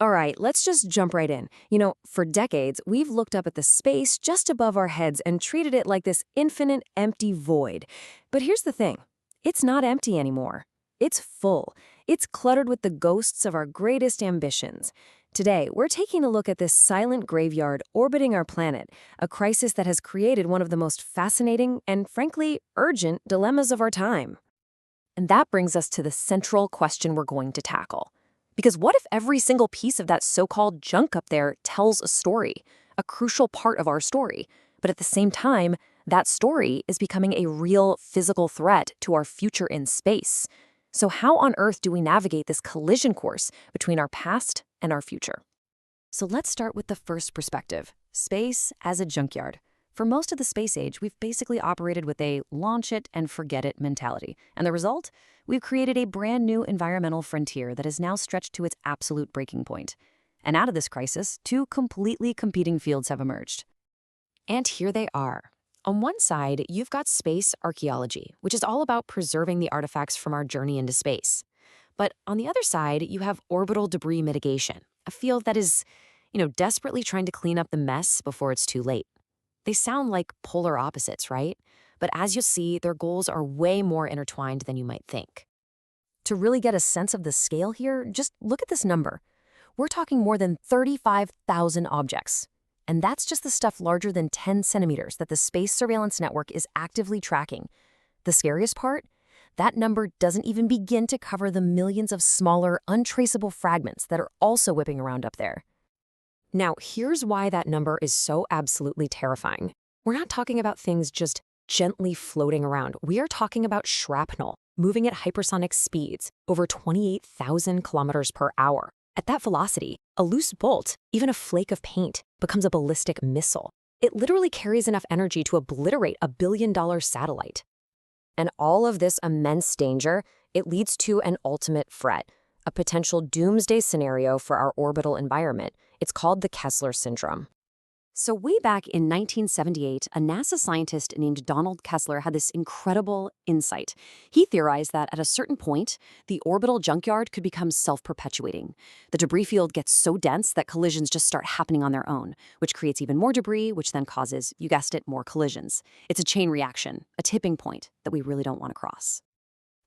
All right, let's just jump right in. For decades, we've looked up at the space just above our heads and treated it like this infinite, empty void. But here's the thing. It's not empty anymore. It's full. It's cluttered with the ghosts of our greatest ambitions. Today, we're taking a look at this silent graveyard orbiting our planet, a crisis that has created one of the most fascinating and, frankly, urgent dilemmas of our time. And that brings us to the central question we're going to tackle. Because what if every single piece of that so-called junk up there tells a story, a crucial part of our story, but at the same time, that story is becoming a real physical threat to our future in space? So how on earth do we navigate this collision course between our past and our future? So let's start with the first perspective, space as a junkyard. For most of the space age, we've basically operated with a launch it and forget it mentality. And the result? We've created a brand new environmental frontier that is now stretched to its absolute breaking point. And out of this crisis, two completely competing fields have emerged. And here they are. On one side, you've got space archaeology, which is all about preserving the artifacts from our journey into space. But on the other side, you have orbital debris mitigation, a field that is, desperately trying to clean up the mess before it's too late. They sound like polar opposites, right? But as you'll see, their goals are way more intertwined than you might think. To really get a sense of the scale here, just look at this number. We're talking more than 35,000 objects. And that's just the stuff larger than 10 centimeters that the Space Surveillance Network is actively tracking. The scariest part? That number doesn't even begin to cover the millions of smaller, untraceable fragments that are also whipping around up there. Now, here's why that number is so absolutely terrifying. We're not talking about things just gently floating around. We are talking about shrapnel, moving at hypersonic speeds, over 28,000 kilometers per hour. At that velocity, a loose bolt, even a flake of paint, becomes a ballistic missile. It literally carries enough energy to obliterate a billion-dollar satellite. And all of this immense danger, it leads to an ultimate threat, a potential doomsday scenario for our orbital environment. It's called the Kessler Syndrome. So way back in 1978, a NASA scientist named Donald Kessler had this incredible insight. He theorized that at a certain point, the orbital junkyard could become self-perpetuating. The debris field gets so dense that collisions just start happening on their own, which creates even more debris, which then causes, you guessed it, more collisions. It's a chain reaction, a tipping point that we really don't want to cross.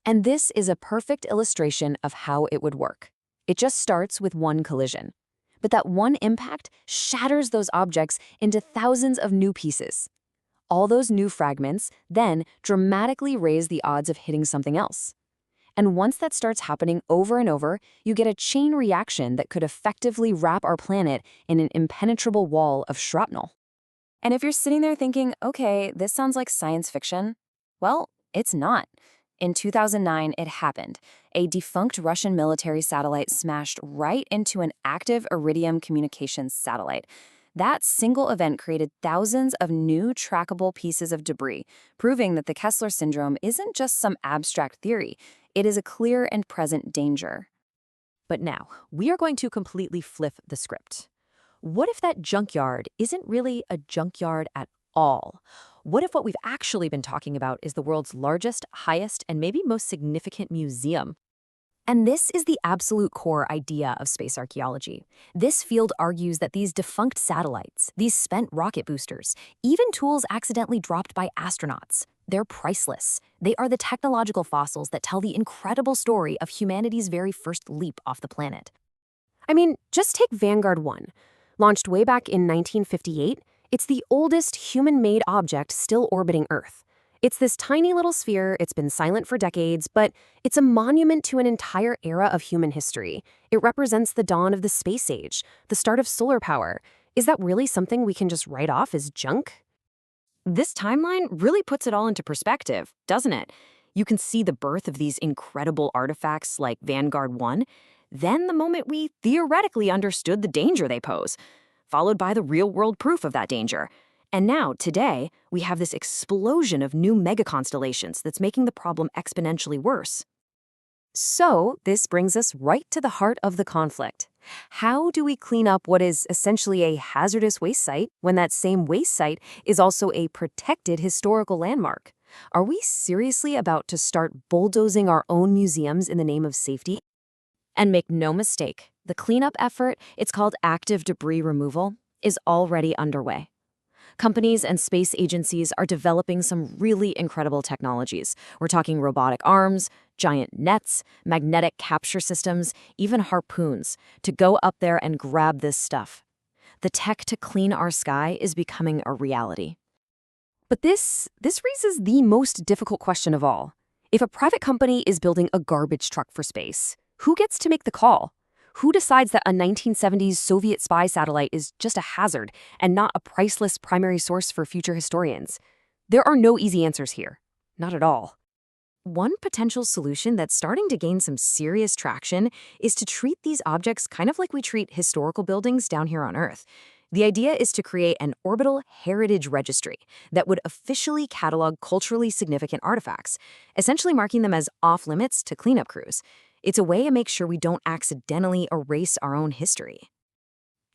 And this is a perfect illustration of how it would work. It just starts with one collision. But that one impact shatters those objects into thousands of new pieces. All those new fragments then dramatically raise the odds of hitting something else. And once that starts happening over and over, you get a chain reaction that could effectively wrap our planet in an impenetrable wall of shrapnel. And if you're sitting there thinking, okay, this sounds like science fiction, well, it's not. In 2009, it happened. A defunct Russian military satellite smashed right into an active Iridium communications satellite. That single event created thousands of new trackable pieces of debris, proving that the Kessler Syndrome isn't just some abstract theory. It is a clear and present danger. But now, we are going to completely flip the script. What if that junkyard isn't really a junkyard at all? What if what we've actually been talking about is the world's largest, highest, and maybe most significant museum? And this is the absolute core idea of space archaeology. This field argues that these defunct satellites, these spent rocket boosters, even tools accidentally dropped by astronauts, they're priceless. They are the technological fossils that tell the incredible story of humanity's very first leap off the planet. I mean, just take Vanguard 1. Launched way back in 1958, it's the oldest human-made object still orbiting Earth. It's this tiny little sphere, it's been silent for decades, but it's a monument to an entire era of human history. It represents the dawn of the space age, the start of solar power. Is that really something we can just write off as junk? This timeline really puts it all into perspective, doesn't it? You can see the birth of these incredible artifacts like Vanguard 1, then the moment we theoretically understood the danger they pose, followed by the real-world proof of that danger. And now, today, we have this explosion of new megaconstellations that's making the problem exponentially worse. So, this brings us right to the heart of the conflict. How do we clean up what is essentially a hazardous waste site when that same waste site is also a protected historical landmark? Are we seriously about to start bulldozing our own museums in the name of safety? And make no mistake, the cleanup effort, it's called active debris removal, is already underway. Companies and space agencies are developing some really incredible technologies. We're talking robotic arms, giant nets, magnetic capture systems, even harpoons, to go up there and grab this stuff. The tech to clean our sky is becoming a reality. But this raises the most difficult question of all. If a private company is building a garbage truck for space, who gets to make the call? Who decides that a 1970s Soviet spy satellite is just a hazard and not a priceless primary source for future historians? There are no easy answers here. Not at all. One potential solution that's starting to gain some serious traction is to treat these objects kind of like we treat historical buildings down here on Earth. The idea is to create an orbital heritage registry that would officially catalog culturally significant artifacts, essentially marking them as off-limits to cleanup crews. It's a way to make sure we don't accidentally erase our own history.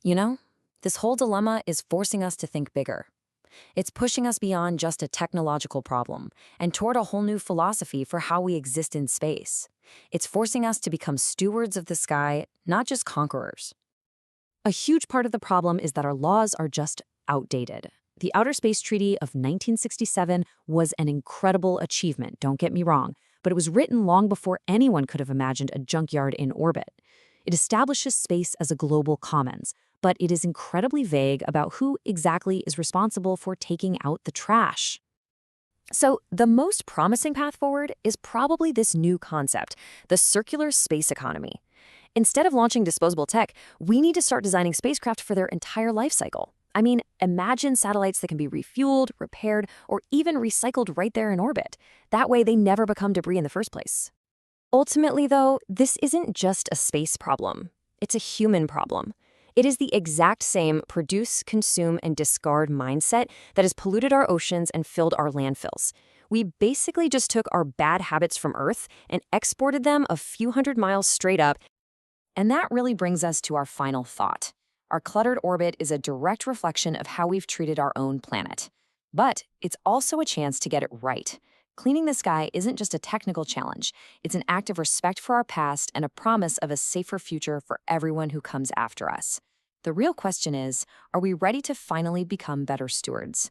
You know, this whole dilemma is forcing us to think bigger. It's pushing us beyond just a technological problem and toward a whole new philosophy for how we exist in space. It's forcing us to become stewards of the sky, not just conquerors. A huge part of the problem is that our laws are just outdated. The Outer Space Treaty of 1967 was an incredible achievement, don't get me wrong, but it was written long before anyone could have imagined a junkyard in orbit. It establishes space as a global commons, but it is incredibly vague about who exactly is responsible for taking out the trash. So the most promising path forward is probably this new concept, the circular space economy. Instead of launching disposable tech, we need to start designing spacecraft for their entire life cycle. I mean, imagine satellites that can be refueled, repaired, or even recycled right there in orbit. That way they never become debris in the first place. Ultimately, though, this isn't just a space problem. It's a human problem. It is the exact same produce, consume, and discard mindset that has polluted our oceans and filled our landfills. We basically just took our bad habits from Earth and exported them a few hundred miles straight up. And that really brings us to our final thought. Our cluttered orbit is a direct reflection of how we've treated our own planet. But it's also a chance to get it right. Cleaning the sky isn't just a technical challenge. It's an act of respect for our past and a promise of a safer future for everyone who comes after us. The real question is, are we ready to finally become better stewards?